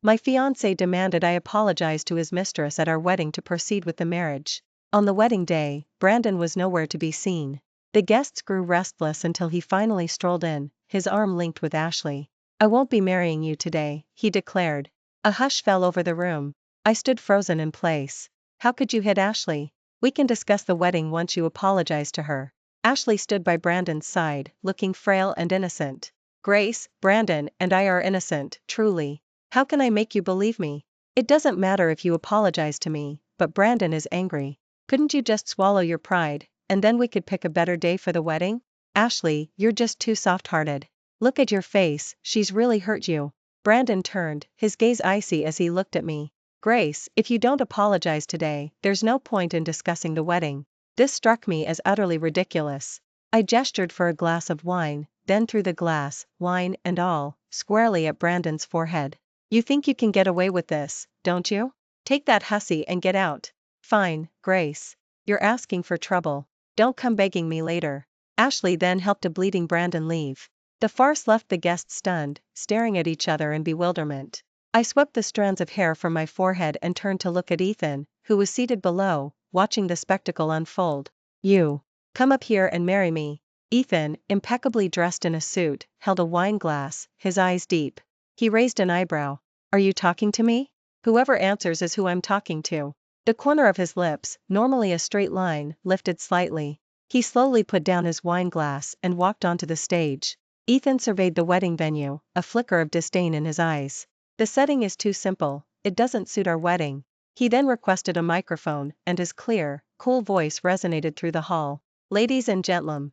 My fiancé demanded I apologize to his mistress at our wedding to proceed with the marriage. On the wedding day, Brandon was nowhere to be seen. The guests grew restless until he finally strolled in, his arm linked with Ashley. "I won't be marrying you today," he declared. A hush fell over the room. I stood frozen in place. "How could you hit Ashley? We can discuss the wedding once you apologize to her." Ashley stood by Brandon's side, looking frail and innocent. "Grace, Brandon and I are innocent, truly. How can I make you believe me? It doesn't matter if you apologize to me, but Brandon is angry. Couldn't you just swallow your pride, and then we could pick a better day for the wedding?" "Ashley, you're just too soft-hearted. Look at your face, she's really hurt you." Brandon turned, his gaze icy as he looked at me. "Grace, if you don't apologize today, there's no point in discussing the wedding." This struck me as utterly ridiculous. I gestured for a glass of wine, then threw the glass, wine and all, squarely at Brandon's forehead. "You think you can get away with this, don't you? Take that hussy and get out." "Fine, Grace. You're asking for trouble. Don't come begging me later." Ashley then helped a bleeding Brandon leave. The farce left the guests stunned, staring at each other in bewilderment. I swept the strands of hair from my forehead and turned to look at Ethan, who was seated below, watching the spectacle unfold. "You. Come up here and marry me." Ethan, impeccably dressed in a suit, held a wine glass, his eyes deep. He raised an eyebrow. "Are you talking to me?" "Whoever answers is who I'm talking to." The corner of his lips, normally a straight line, lifted slightly. He slowly put down his wine glass and walked onto the stage. Ethan surveyed the wedding venue, a flicker of disdain in his eyes. "The setting is too simple, it doesn't suit our wedding." He then requested a microphone, and his clear, cool voice resonated through the hall. "Ladies and gentlemen,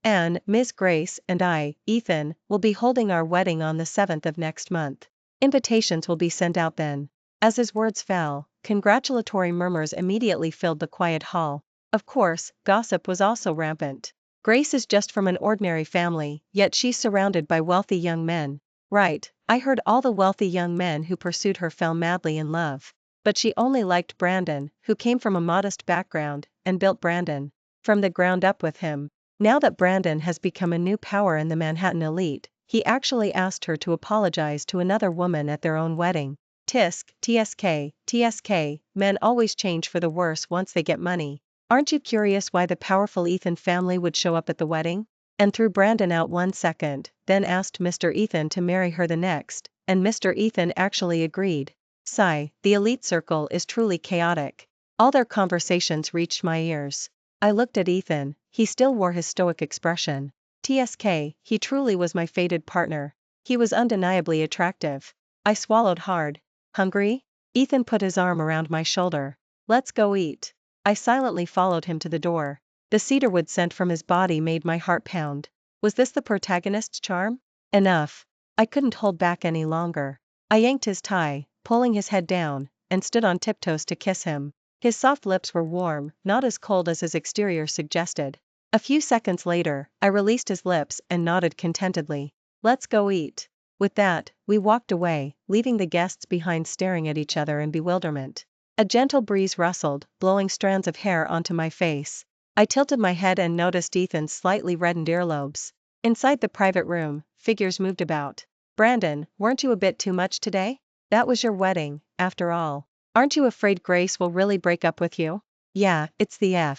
Anne, Miss Grace and I, Ethan, will be holding our wedding on the 7th of next month. Invitations will be sent out then." As his words fell, congratulatory murmurs immediately filled the quiet hall. Of course, gossip was also rampant. "Grace is just from an ordinary family, yet she's surrounded by wealthy young men." "Right, I heard all the wealthy young men who pursued her fell madly in love. But she only liked Brandon, who came from a modest background, and built Brandon from the ground up with him. Now that Brandon has become a new power in the Manhattan elite, he actually asked her to apologize to another woman at their own wedding. Tisk, TSK, TSK, men always change for the worse once they get money. Aren't you curious why the powerful Ethan family would show up at the wedding? And threw Brandon out 1 second, then asked Mr. Ethan to marry her the next, and Mr. Ethan actually agreed. Sigh, the elite circle is truly chaotic. All their conversations reached my ears. I looked at Ethan, he still wore his stoic expression. TSK, he truly was my fated partner. He was undeniably attractive. I swallowed hard. "Hungry?" Ethan put his arm around my shoulder. "Let's go eat." I silently followed him to the door. The cedarwood scent from his body made my heart pound. Was this the protagonist's charm? Enough. I couldn't hold back any longer. I yanked his tie, pulling his head down, and stood on tiptoes to kiss him. His soft lips were warm, not as cold as his exterior suggested. A few seconds later, I released his lips and nodded contentedly. "Let's go eat." With that, we walked away, leaving the guests behind staring at each other in bewilderment. A gentle breeze rustled, blowing strands of hair onto my face. I tilted my head and noticed Ethan's slightly reddened earlobes. Inside the private room, figures moved about. "Brandon, weren't you a bit too much today? That was your wedding, after all. Aren't you afraid Grace will really break up with you?" "Yeah, it's the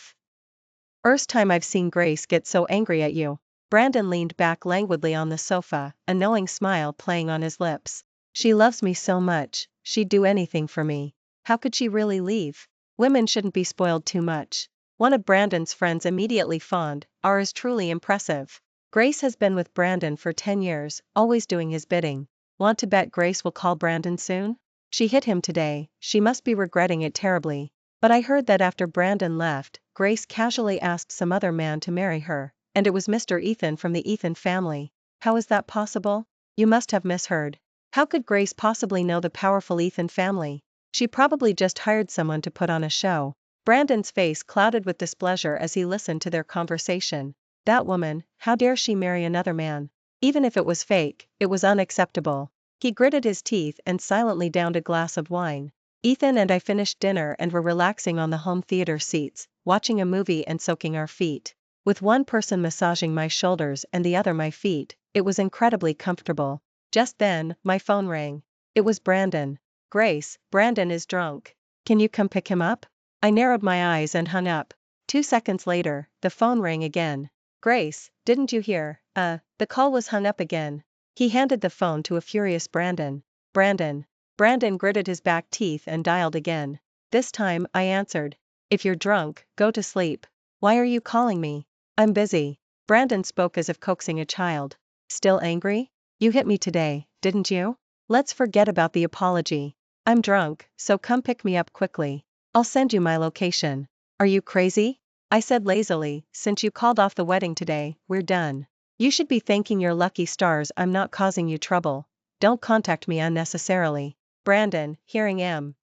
first time I've seen Grace get so angry at you." Brandon leaned back languidly on the sofa, a knowing smile playing on his lips. "She loves me so much, she'd do anything for me. How could she really leave? Women shouldn't be spoiled too much." One of Brandon's friends immediately fawned. "Ours truly impressive. Grace has been with Brandon for 10 years, always doing his bidding. Want to bet Grace will call Brandon soon? She hit him today, she must be regretting it terribly. But I heard that after Brandon left, Grace casually asked some other man to marry her. And it was Mr. Ethan from the Ethan family. How is that possible? You must have misheard. How could Grace possibly know the powerful Ethan family? She probably just hired someone to put on a show." Brandon's face clouded with displeasure as he listened to their conversation. That woman, how dare she marry another man? Even if it was fake, it was unacceptable. He gritted his teeth and silently downed a glass of wine. Ethan and I finished dinner and were relaxing on the home theater seats, watching a movie and soaking our feet. With one person massaging my shoulders and the other my feet, it was incredibly comfortable. Just then, my phone rang. It was Brandon. Grace, Brandon is drunk. Can you come pick him up? I narrowed my eyes and hung up. 2 seconds later, the phone rang again. Grace, didn't you hear? The call was hung up again. He handed the phone to a furious Brandon. Brandon. Brandon gritted his back teeth and dialed again. This time, I answered. If you're drunk, go to sleep. Why are you calling me? I'm busy. Brandon spoke as if coaxing a child. Still angry? You hit me today, didn't you? Let's forget about the apology. I'm drunk, so come pick me up quickly. I'll send you my location. Are you crazy? I said lazily, since you called off the wedding today, we're done. You should be thanking your lucky stars I'm not causing you trouble. Don't contact me unnecessarily. Brandon, hearing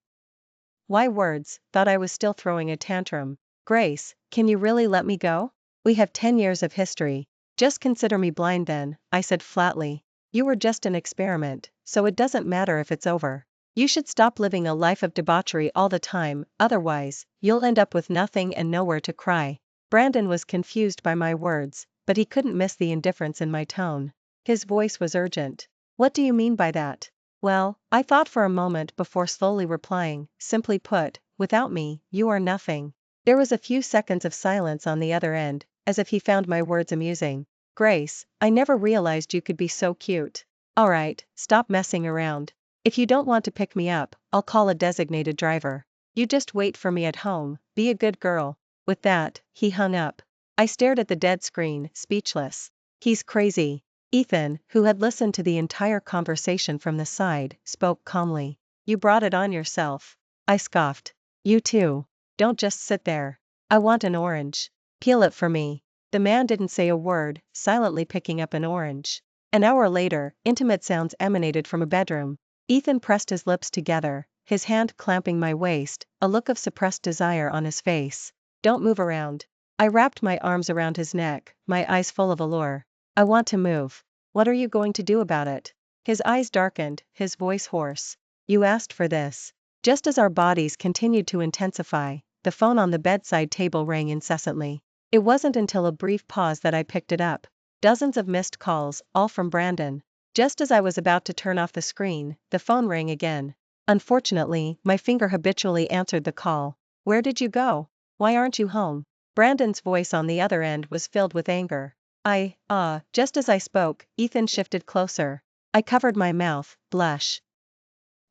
why words, thought I was still throwing a tantrum. Grace, can you really let me go? We have 10 years of history. Just consider me blind then, I said flatly. You were just an experiment, so it doesn't matter if it's over. You should stop living a life of debauchery all the time, otherwise, you'll end up with nothing and nowhere to cry. Brandon was confused by my words, but he couldn't miss the indifference in my tone. His voice was urgent. What do you mean by that? Well, I thought for a moment before slowly replying, simply put, without me, you are nothing. There was a few seconds of silence on the other end, as if he found my words amusing. Grace, I never realized you could be so cute. Alright, stop messing around. If you don't want to pick me up, I'll call a designated driver. You just wait for me at home, be a good girl. With that, he hung up. I stared at the dead screen, speechless. He's crazy. Ethan, who had listened to the entire conversation from the side, spoke calmly. You brought it on yourself. I scoffed. You too. Don't just sit there. I want an orange. Peel it for me. The man didn't say a word, silently picking up an orange. An hour later, intimate sounds emanated from a bedroom. Ethan pressed his lips together, his hand clamping my waist, a look of suppressed desire on his face. Don't move around. I wrapped my arms around his neck, my eyes full of allure. I want to move. What are you going to do about it? His eyes darkened, his voice hoarse. You asked for this. Just as our bodies continued to intensify, the phone on the bedside table rang incessantly. It wasn't until a brief pause that I picked it up. Dozens of missed calls, all from Brandon. Just as I was about to turn off the screen, the phone rang again. Unfortunately, my finger habitually answered the call. Where did you go? Why aren't you home? Brandon's voice on the other end was filled with anger. Just as I spoke, Ethan shifted closer. I covered my mouth, blush.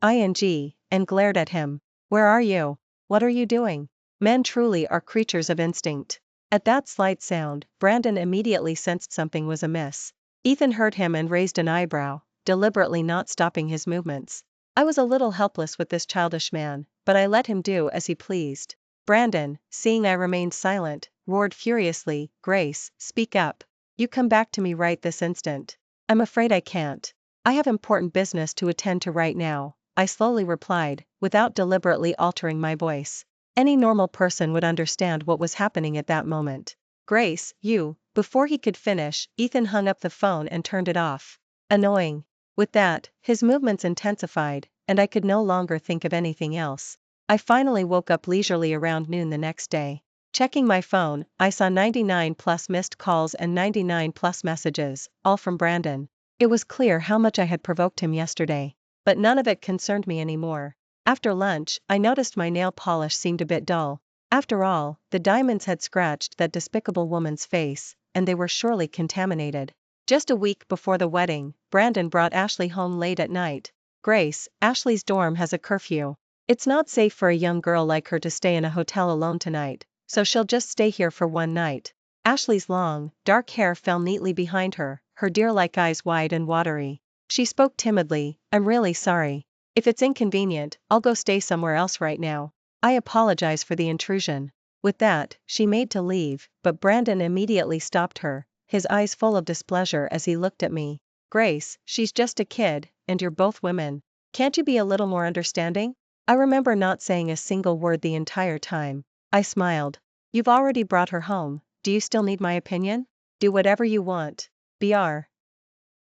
And glared at him. Where are you? What are you doing? Men truly are creatures of instinct. At that slight sound, Brandon immediately sensed something was amiss. Ethan heard him and raised an eyebrow, deliberately not stopping his movements. I was a little helpless with this childish man, but I let him do as he pleased. Brandon, seeing I remained silent, roared furiously, Grace, speak up. You come back to me right this instant. I'm afraid I can't. I have important business to attend to right now, I slowly replied, without deliberately altering my voice. Any normal person would understand what was happening at that moment. Grace, you. Before he could finish, Ethan hung up the phone and turned it off. Annoying. With that, his movements intensified, and I could no longer think of anything else. I finally woke up leisurely around noon the next day. Checking my phone, I saw 99 plus missed calls and 99 plus messages, all from Brandon. It was clear how much I had provoked him yesterday. But none of it concerned me anymore. After lunch, I noticed my nail polish seemed a bit dull. After all, the diamonds had scratched that despicable woman's face, and they were surely contaminated. Just a week before the wedding, Brandon brought Ashley home late at night. Grace, Ashley's dorm has a curfew. It's not safe for a young girl like her to stay in a hotel alone tonight, so she'll just stay here for one night. Ashley's long, dark hair fell neatly behind her, her deer-like eyes wide and watery. She spoke timidly, I'm really sorry. If it's inconvenient, I'll go stay somewhere else right now. I apologize for the intrusion. With that, she made to leave, but Brandon immediately stopped her, his eyes full of displeasure as he looked at me. Grace, she's just a kid, and you're both women. Can't you be a little more understanding? I remember not saying a single word the entire time. I smiled. You've already brought her home, do you still need my opinion? Do whatever you want. Br.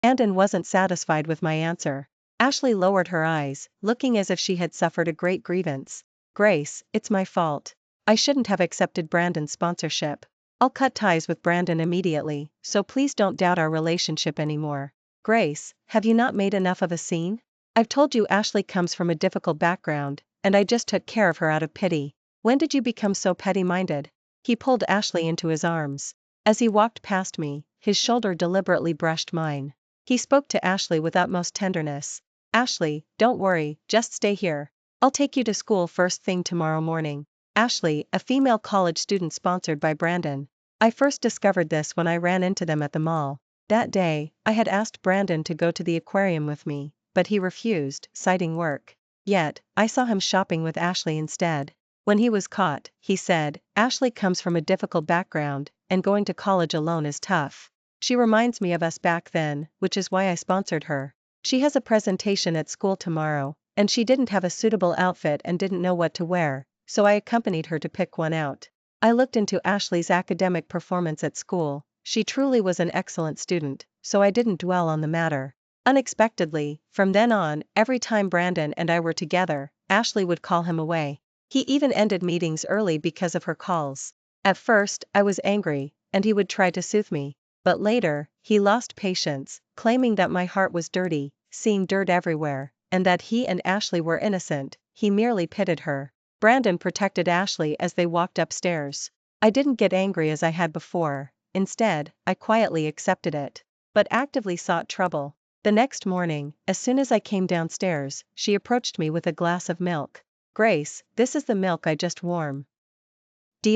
Brandon wasn't satisfied with my answer. Ashley lowered her eyes, looking as if she had suffered a great grievance. Grace, it's my fault. I shouldn't have accepted Brandon's sponsorship. I'll cut ties with Brandon immediately, so please don't doubt our relationship anymore. Grace, have you not made enough of a scene? I've told you Ashley comes from a difficult background, and I just took care of her out of pity. When did you become so petty-minded? He pulled Ashley into his arms. As he walked past me, his shoulder deliberately brushed mine. He spoke to Ashley with utmost tenderness. Ashley, don't worry, just stay here. I'll take you to school first thing tomorrow morning. Ashley, a female college student sponsored by Brandon. I first discovered this when I ran into them at the mall. That day, I had asked Brandon to go to the aquarium with me, but he refused, citing work. Yet, I saw him shopping with Ashley instead. When he was caught, he said, Ashley comes from a difficult background, and going to college alone is tough. She reminds me of us back then, which is why I sponsored her. She has a presentation at school tomorrow, and she didn't have a suitable outfit and didn't know what to wear, so I accompanied her to pick one out. I looked into Ashley's academic performance at school. She truly was an excellent student, so I didn't dwell on the matter. Unexpectedly, from then on, every time Brandon and I were together, Ashley would call him away. He even ended meetings early because of her calls. At first, I was angry, and he would try to soothe me. But later, he lost patience, claiming that my heart was dirty, seeing dirt everywhere, and that he and Ashley were innocent. He merely pitied her. Brandon protected Ashley as they walked upstairs. I didn't get angry as I had before. Instead, I quietly accepted it. But actively sought trouble. The next morning, as soon as I came downstairs, she approached me with a glass of milk. Grace, this is the milk I just warm.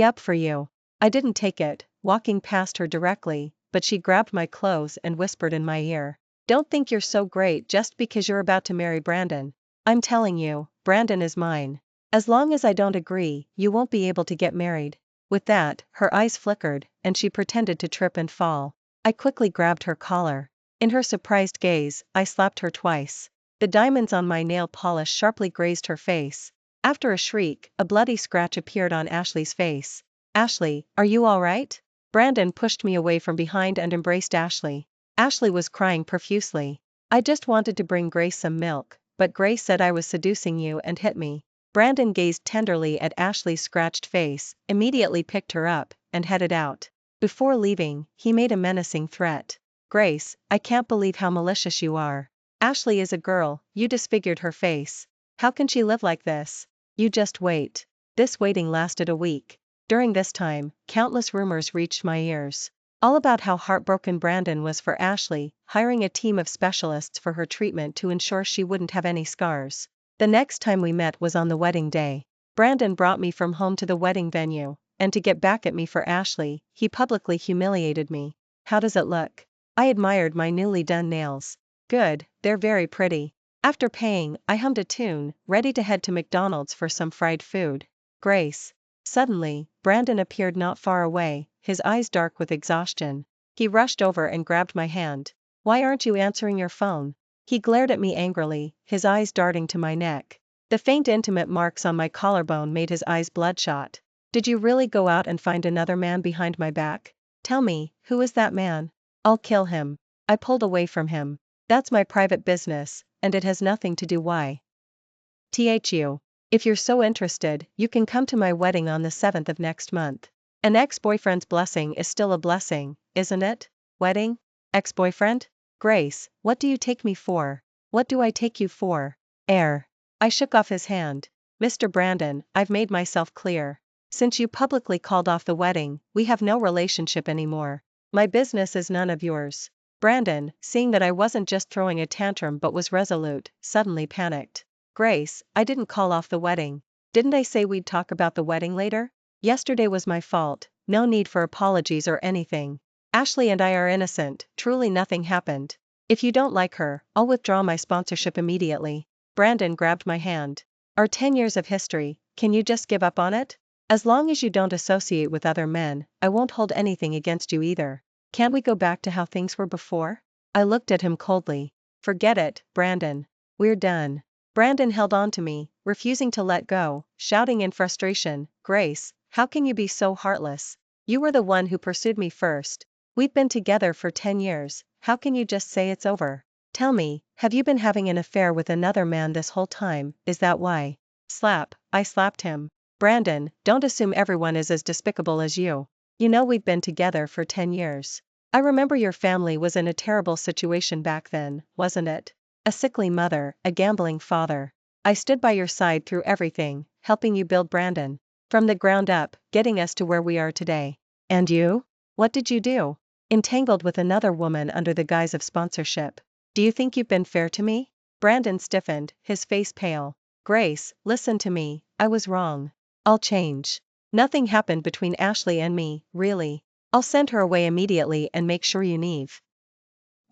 Up for you. I didn't take it, walking past her directly, but she grabbed my clothes and whispered in my ear. Don't think you're so great just because you're about to marry Brandon. I'm telling you, Brandon is mine. As long as I don't agree, you won't be able to get married. With that, her eyes flickered, and she pretended to trip and fall. I quickly grabbed her collar. In her surprised gaze, I slapped her twice. The diamonds on my nail polish sharply grazed her face. After a shriek, a bloody scratch appeared on Ashley's face. Ashley, are you all right? Brandon pushed me away from behind and embraced Ashley. Ashley was crying profusely. I just wanted to bring Grace some milk, but Grace said I was seducing you and hit me. Brandon gazed tenderly at Ashley's scratched face, immediately picked her up, and headed out. Before leaving, he made a menacing threat. Grace, I can't believe how malicious you are. Ashley is a girl, you disfigured her face. How can she live like this? You just wait. This waiting lasted a week. During this time, countless rumors reached my ears. All about how heartbroken Brandon was for Ashley, hiring a team of specialists for her treatment to ensure she wouldn't have any scars. The next time we met was on the wedding day. Brandon brought me from home to the wedding venue, and to get back at me for Ashley, he publicly humiliated me. How does it look? I admired my newly done nails. Good, they're very pretty. After paying, I hummed a tune, ready to head to McDonald's for some fried food. Grace. Suddenly, Brandon appeared not far away, his eyes dark with exhaustion. He rushed over and grabbed my hand. Why aren't you answering your phone? He glared at me angrily, his eyes darting to my neck. The faint intimate marks on my collarbone made his eyes bloodshot. Did you really go out and find another man behind my back? Tell me, who is that man? I'll kill him. I pulled away from him. That's my private business, and it has nothing to do why. THU. If you're so interested, you can come to my wedding on the 7th of next month. An ex-boyfriend's blessing is still a blessing, isn't it? Wedding? Ex-boyfriend? Grace, what do you take me for? What do I take you for? Air. I shook off his hand. Mr. Brandon, I've made myself clear. Since you publicly called off the wedding, we have no relationship anymore. My business is none of yours. Brandon, seeing that I wasn't just throwing a tantrum but was resolute, suddenly panicked. Grace, I didn't call off the wedding. Didn't I say we'd talk about the wedding later? Yesterday was my fault, no need for apologies or anything. Ashley and I are innocent, truly nothing happened. If you don't like her, I'll withdraw my sponsorship immediately. Brandon grabbed my hand. Our 10 years of history, can you just give up on it? As long as you don't associate with other men, I won't hold anything against you either. Can't we go back to how things were before? I looked at him coldly. Forget it, Brandon. We're done. Brandon held on to me, refusing to let go, shouting in frustration, Grace, how can you be so heartless? You were the one who pursued me first. We've been together for 10 years, how can you just say it's over? Tell me, have you been having an affair with another man this whole time, is that why? Slap, I slapped him. Brandon, don't assume everyone is as despicable as you. You know we've been together for 10 years. I remember your family was in a terrible situation back then, wasn't it? a sickly mother, a gambling father. I stood by your side through everything, helping you build Brandon from the ground up, getting us to where we are today. And you? What did you do? Entangled with another woman under the guise of sponsorship. Do you think you've been fair to me? Brandon stiffened, his face pale. Grace, listen to me, I was wrong. I'll change. Nothing happened between Ashley and me, really. I'll send her away immediately and make sure you never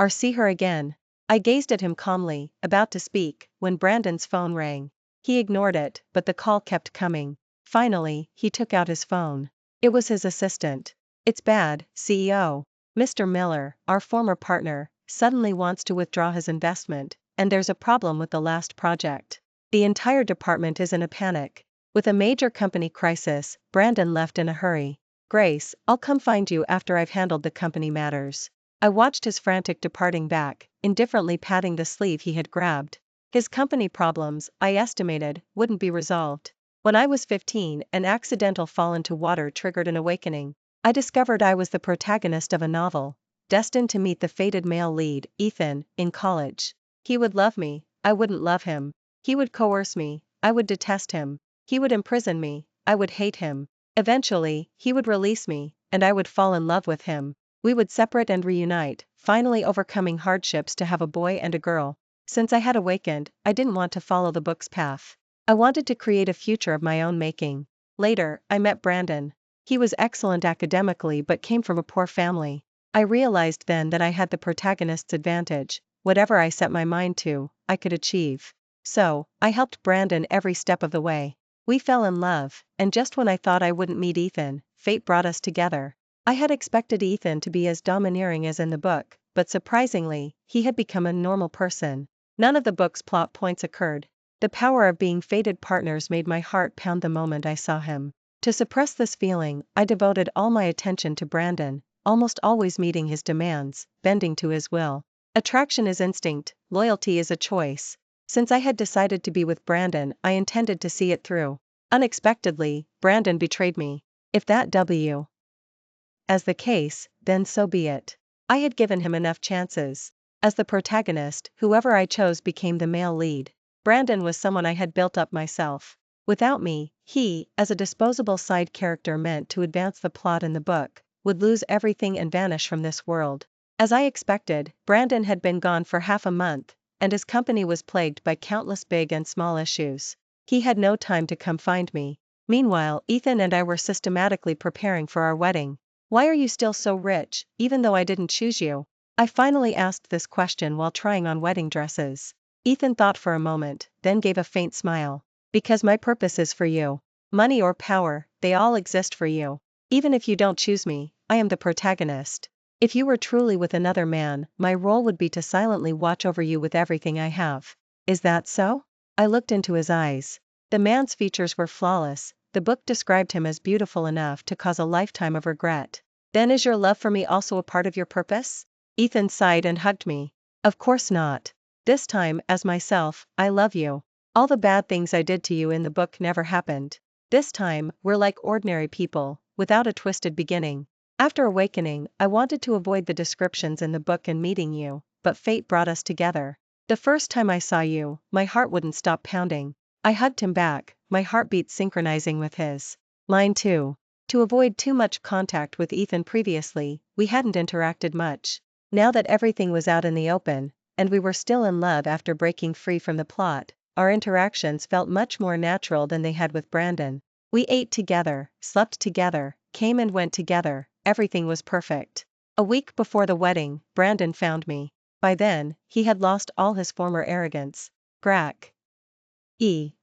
or see her again. I gazed at him calmly, about to speak, when Brandon's phone rang. He ignored it, but the call kept coming. Finally, he took out his phone. It was his assistant. It's bad, CEO. Mr. Miller, our former partner, suddenly wants to withdraw his investment, and there's a problem with the last project. The entire department is in a panic. With a major company crisis, Brandon left in a hurry. Grace, I'll come find you after I've handled the company matters. I watched his frantic departing back, indifferently patting the sleeve he had grabbed. His company problems, I estimated, wouldn't be resolved. When I was 15, an accidental fall into water triggered an awakening. I discovered I was the protagonist of a novel, destined to meet the fated male lead, Ethan, in college. He would love me, I wouldn't love him. He would coerce me, I would detest him. He would imprison me, I would hate him. Eventually, he would release me, and I would fall in love with him. We would separate and reunite, finally overcoming hardships to have a boy and a girl. Since I had awakened, I didn't want to follow the book's path. I wanted to create a future of my own making. Later, I met Brandon. He was excellent academically but came from a poor family. I realized then that I had the protagonist's advantage. Whatever I set my mind to, I could achieve. So, I helped Brandon every step of the way. We fell in love, and just when I thought I wouldn't meet Ethan, fate brought us together. I had expected Ethan to be as domineering as in the book, but surprisingly, he had become a normal person. None of the book's plot points occurred. The power of being fated partners made my heart pound the moment I saw him. To suppress this feeling, I devoted all my attention to Brandon, almost always meeting his demands, bending to his will. Attraction is instinct, loyalty is a choice. Since I had decided to be with Brandon, I intended to see it through. Unexpectedly, Brandon betrayed me. If that W as the case, then so be it. I had given him enough chances. As the protagonist, whoever I chose became the male lead. Brandon was someone I had built up myself. Without me, he, as a disposable side character meant to advance the plot in the book, would lose everything and vanish from this world. As I expected, Brandon had been gone for half a month, and his company was plagued by countless big and small issues. He had no time to come find me. Meanwhile, Ethan and I were systematically preparing for our wedding. Why are you still so rich, even though I didn't choose you? I finally asked this question while trying on wedding dresses. Ethan thought for a moment, then gave a faint smile. Because my purpose is for you. Money or power, they all exist for you. Even if you don't choose me, I am the protagonist. If you were truly with another man, my role would be to silently watch over you with everything I have. Is that so? I looked into his eyes. The man's features were flawless. The book described him as beautiful enough to cause a lifetime of regret. Then is your love for me also a part of your purpose? Ethan sighed and hugged me. Of course not. This time, as myself, I love you. All the bad things I did to you in the book never happened. This time, we're like ordinary people, without a twisted beginning. After awakening, I wanted to avoid the descriptions in the book and meeting you, but fate brought us together. The first time I saw you, my heart wouldn't stop pounding. I hugged him back, my heartbeat synchronizing with his. Mine too. To avoid too much contact with Ethan previously, we hadn't interacted much. Now that everything was out in the open, and we were still in love after breaking free from the plot, our interactions felt much more natural than they had with Brandon. We ate together, slept together, came and went together, everything was perfect. A week before the wedding, Brandon found me. By then, he had lost all his former arrogance. Grack.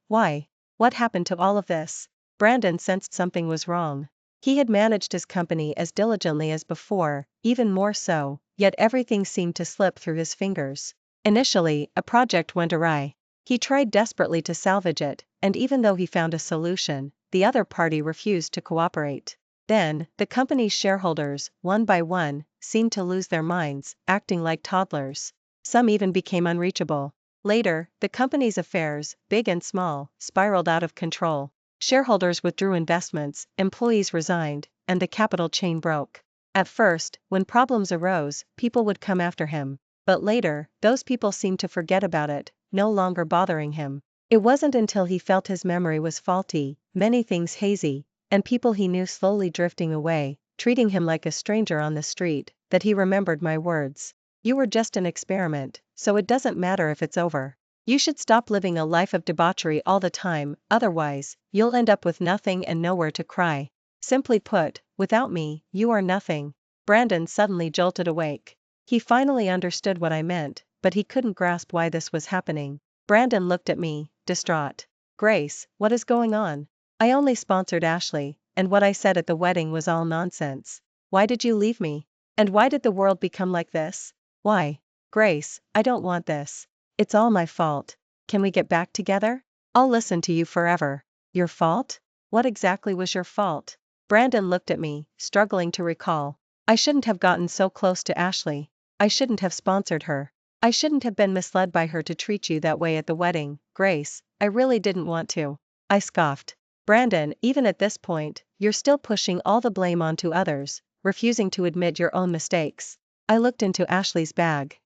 Why? What happened to all of this? Brandon sensed something was wrong. He had managed his company as diligently as before, even more so, yet everything seemed to slip through his fingers. Initially, a project went awry. He tried desperately to salvage it, and even though he found a solution, the other party refused to cooperate. Then, the company's shareholders, one by one, seemed to lose their minds, acting like toddlers. Some even became unreachable. Later, the company's affairs, big and small, spiraled out of control. Shareholders withdrew investments, employees resigned, and the capital chain broke. At first, when problems arose, people would come after him. but later, those people seemed to forget about it, no longer bothering him. It wasn't until he felt his memory was faulty, many things hazy, and people he knew slowly drifting away, treating him like a stranger on the street, that he remembered my words. You were just an experiment, so it doesn't matter if it's over. You should stop living a life of debauchery all the time, otherwise, you'll end up with nothing and nowhere to cry. Simply put, without me, you are nothing. Brandon suddenly jolted awake. He finally understood what I meant, but he couldn't grasp why this was happening. Brandon looked at me, distraught. Grace, what is going on? I only sponsored Ashley, and what I said at the wedding was all nonsense. Why did you leave me? And why did the world become like this? Why? Grace, I don't want this. It's all my fault. Can we get back together? I'll listen to you forever. Your fault? What exactly was your fault? Brandon looked at me, struggling to recall. I shouldn't have gotten so close to Ashley. I shouldn't have sponsored her. I shouldn't have been misled by her to treat you that way at the wedding, Grace. I really didn't want to. I scoffed. Brandon, even at this point, you're still pushing all the blame onto others, refusing to admit your own mistakes. I looked into Ashley's bag.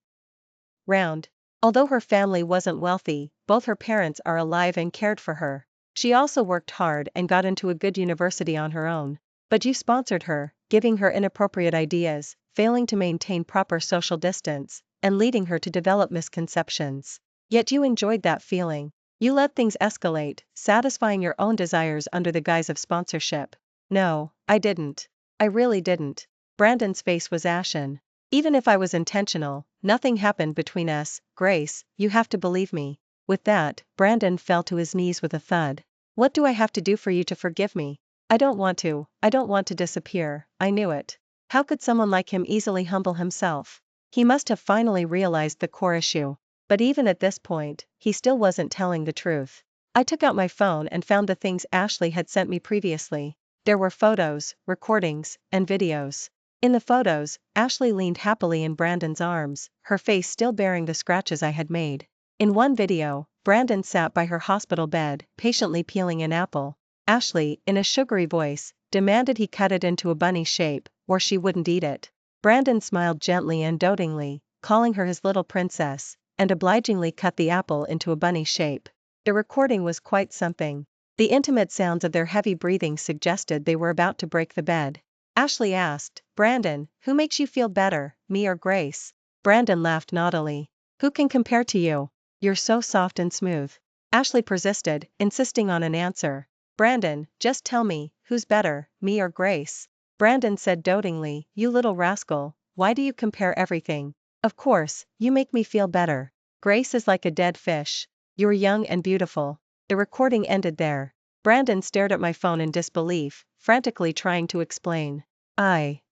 Round. Although her family wasn't wealthy, both her parents are alive and cared for her. She also worked hard and got into a good university on her own. But you sponsored her, giving her inappropriate ideas, failing to maintain proper social distance, and leading her to develop misconceptions. Yet you enjoyed that feeling. You let things escalate, satisfying your own desires under the guise of sponsorship. No, I didn't. I really didn't. Brandon's face was ashen. Even if I was intentional, nothing happened between us, Grace, you have to believe me. With that, Brandon fell to his knees with a thud. What do I have to do for you to forgive me? I don't want to disappear, I knew it. How could someone like him easily humble himself? He must have finally realized the core issue. But even at this point, he still wasn't telling the truth. I took out my phone and found the things Ashley had sent me previously. There were photos, recordings, and videos. In the photos, Ashley leaned happily in Brandon's arms, her face still bearing the scratches I had made. In one video, Brandon sat by her hospital bed, patiently peeling an apple. Ashley, in a sugary voice, demanded he cut it into a bunny shape, or she wouldn't eat it. Brandon smiled gently and dotingly, calling her his little princess, and obligingly cut the apple into a bunny shape. The recording was quite something. The intimate sounds of their heavy breathing suggested they were about to break the bed. Ashley asked, Brandon, who makes you feel better, me or Grace? Brandon laughed naughtily. Who can compare to you? You're so soft and smooth. Ashley persisted, insisting on an answer. Brandon, just tell me, who's better, me or Grace? Brandon said dotingly, you little rascal, why do you compare everything? Of course, you make me feel better. Grace is like a dead fish. You're young and beautiful. The recording ended there. Brandon stared at my phone in disbelief, frantically trying to explain. I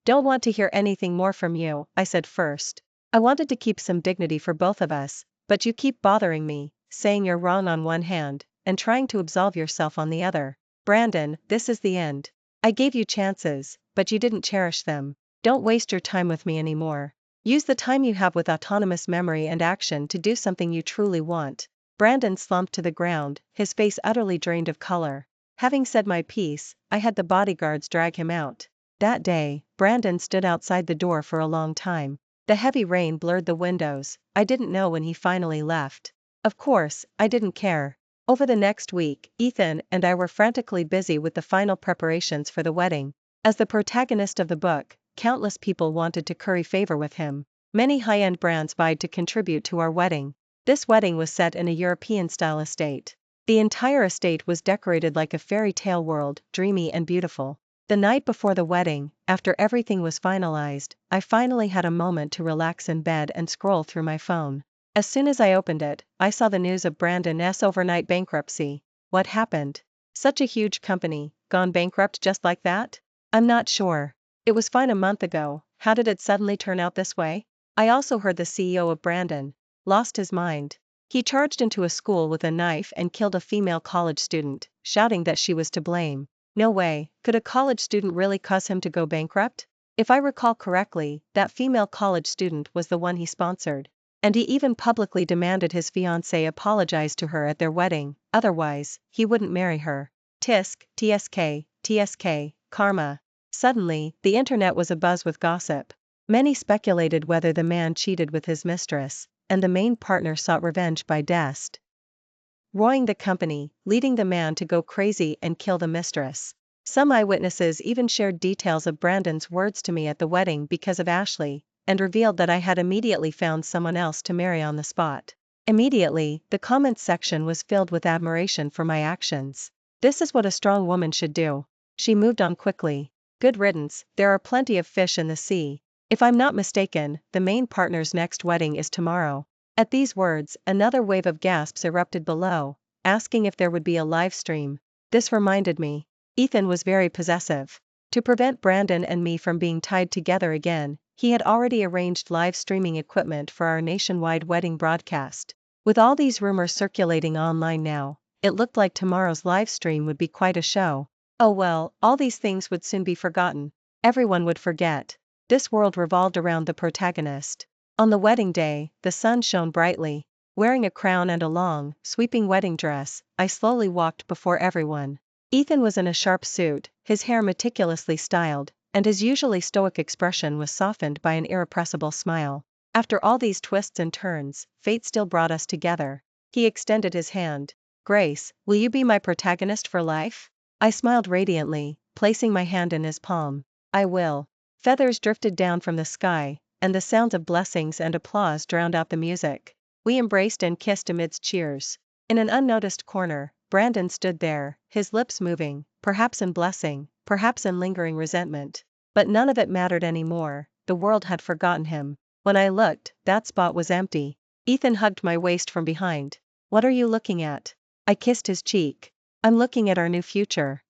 don't want to hear anything more from you, I said first. I wanted to keep some dignity for both of us, but you keep bothering me, saying you're wrong on one hand, and trying to absolve yourself on the other. Brandon, this is the end. I gave you chances, but you didn't cherish them. Don't waste your time with me anymore. Use the time you have with autonomous memory and action to do something you truly want. Brandon slumped to the ground, his face utterly drained of color. Having said my piece, I had the bodyguards drag him out. That day, Brandon stood outside the door for a long time. The heavy rain blurred the windows. I didn't know when he finally left. Of course, I didn't care. Over the next week, Ethan and I were frantically busy with the final preparations for the wedding. As the protagonist of the book, countless people wanted to curry favor with him. Many high-end brands vied to contribute to our wedding. This wedding was set in a European-style estate. The entire estate was decorated like a fairy tale world, dreamy and beautiful. The night before the wedding, after everything was finalized, I finally had a moment to relax in bed and scroll through my phone. As soon as I opened it, I saw the news of Brandon's overnight bankruptcy. What happened? Such a huge company, gone bankrupt just like that? I'm not sure. It was fine a month ago, how did it suddenly turn out this way? I also heard the CEO of Brandon lost his mind. He charged into a school with a knife and killed a female college student, shouting that she was to blame. No way, could a college student really cause him to go bankrupt? If I recall correctly, that female college student was the one he sponsored. And he even publicly demanded his fiancée apologize to her at their wedding, otherwise, he wouldn't marry her. Tisk, TSK, TSK, karma. Suddenly, the internet was abuzz with gossip. Many speculated whether the man cheated with his mistress, and the main partner sought revenge by destroying the company, leading the man to go crazy and kill the mistress. Some eyewitnesses even shared details of Brandon's words to me at the wedding because of Ashley, and revealed that I had immediately found someone else to marry on the spot. Immediately, the comments section was filled with admiration for my actions. This is what a strong woman should do. She moved on quickly. Good riddance, there are plenty of fish in the sea. If I'm not mistaken, the main partner's next wedding is tomorrow. At these words, another wave of gasps erupted below, asking if there would be a live stream. This reminded me. Ethan was very possessive. To prevent Brandon and me from being tied together again, he had already arranged live streaming equipment for our nationwide wedding broadcast. With all these rumors circulating online now, it looked like tomorrow's live stream would be quite a show. Oh well, all these things would soon be forgotten. Everyone would forget. This world revolved around the protagonist. On the wedding day, the sun shone brightly. Wearing a crown and a long, sweeping wedding dress, I slowly walked before everyone. Ethan was in a sharp suit, his hair meticulously styled, and his usually stoic expression was softened by an irrepressible smile. After all these twists and turns, fate still brought us together. He extended his hand. Grace, will you be my protagonist for life? I smiled radiantly, placing my hand in his palm. I will. Feathers drifted down from the sky, and the sounds of blessings and applause drowned out the music. We embraced and kissed amidst cheers. In an unnoticed corner, Brandon stood there, his lips moving, perhaps in blessing, perhaps in lingering resentment. But none of it mattered anymore, the world had forgotten him. When I looked, that spot was empty. Ethan hugged my waist from behind. What are you looking at? I kissed his cheek. I'm looking at our new future.